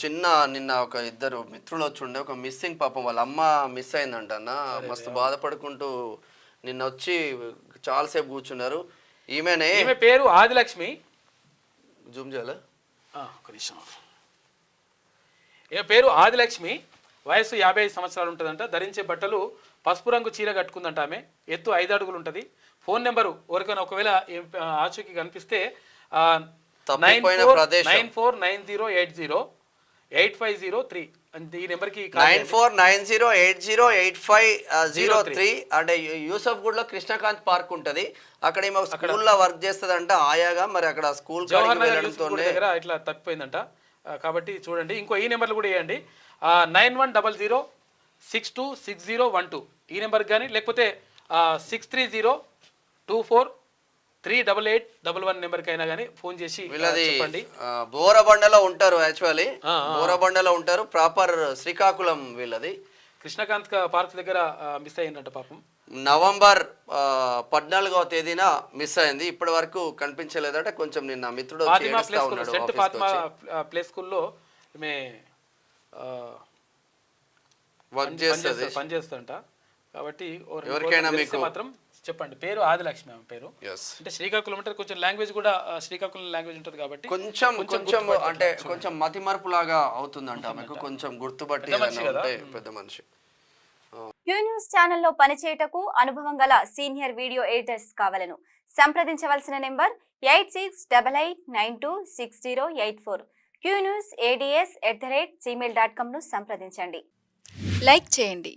చిన్న నిన్న ఒక ఇద్దరు మిత్రులు వచ్చి ఉండే ఒక మిస్సింగ్ పాపం వాళ్ళ అమ్మ మిస్ అయిందంట అన్న మస్తు బాధపడుకుంటూ నిన్న వచ్చి చాలాసేపు కూర్చున్నారు. ఈమె పేరు ఆదిలక్ష్మి. జూమ్ చేయాలా ఒక నిమిషం. ఈమె పేరు ఆదిలక్ష్మి, వయసు 55 సంవత్సరాలు ఉంటుందంట. ధరించే బట్టలు పసుపు రంగు చీర కట్టుకుందంట. ఆమె ఎత్తు 5 అడుగులు ఉంటుంది. ఫోన్ నెంబరు ఎవరికైనా ఒకవేళ ఆచూకీ కనిపిస్తే 9490808503 ఈ నెంబర్కి 9490808503. అంటే యూసఫ్ గూడ్లో కృష్ణకాంత్ పార్క్ ఉంటుంది, అక్కడ ఈమె స్కూల్లో వర్క్ చేస్తుందంట ఆయాగా. మరి అక్కడ స్కూల్ దగ్గర ఇట్లా తప్పిపోయిందంట. కాబట్టి చూడండి. ఇంకో ఈ నెంబర్లు కూడా వేయండి, 9100626012 ఈ నెంబర్కి కానీ, లేకపోతే 6302438811 నెంబర్కి అయినా కానీ ఫోన్ చేసి చెప్పండి. బోరబండలో ఉంటారు, యాక్చువల్లీ బోరబండలో ఉంటారు, ప్రాపర్ శ్రీకాకుళం వీళ్ళది. కృష్ణకాంత్ పార్క్ దగ్గర మిస్ అయిందంట పాపం. నవంబర్ 14వ తేదీన మిస్ అయింది, ఇప్పటి వరకు కనిపించలేదట. కొంచెం నిన్న మిత్రుడు సెంట్ ఫాతిమా ప్లే స్కూల్లో పనిచేస్తుంట. కాబట్టి ఎవరికైనా మీకు మాత్రం చెప్పండి. పేరు ఆదిలక్ష్మి ఆమె పేరు. అంటే శ్రీకాకుళం అంటే కొంచెం లాంగ్వేజ్ కూడా శ్రీకాకుళం లాంగ్వేజ్ ఉంటుంది కాబట్టి కొంచెం అంటే కొంచెం మతి మార్పు లాగా అవుతుందంట ఆమెకు, కొంచెం గుర్తుపట్టి పెద్ద మనిషి. క్యూ న్యూస్ ఛానల్లో పనిచేయటకు అనుభవం గల సీనియర్ వీడియో ఎడిటర్స్ కావాలను సంప్రదించవలసిన నెంబర్ 8688926084. qnews@gmail.com ను సంప్రదించండి. లైక్ చేయండి.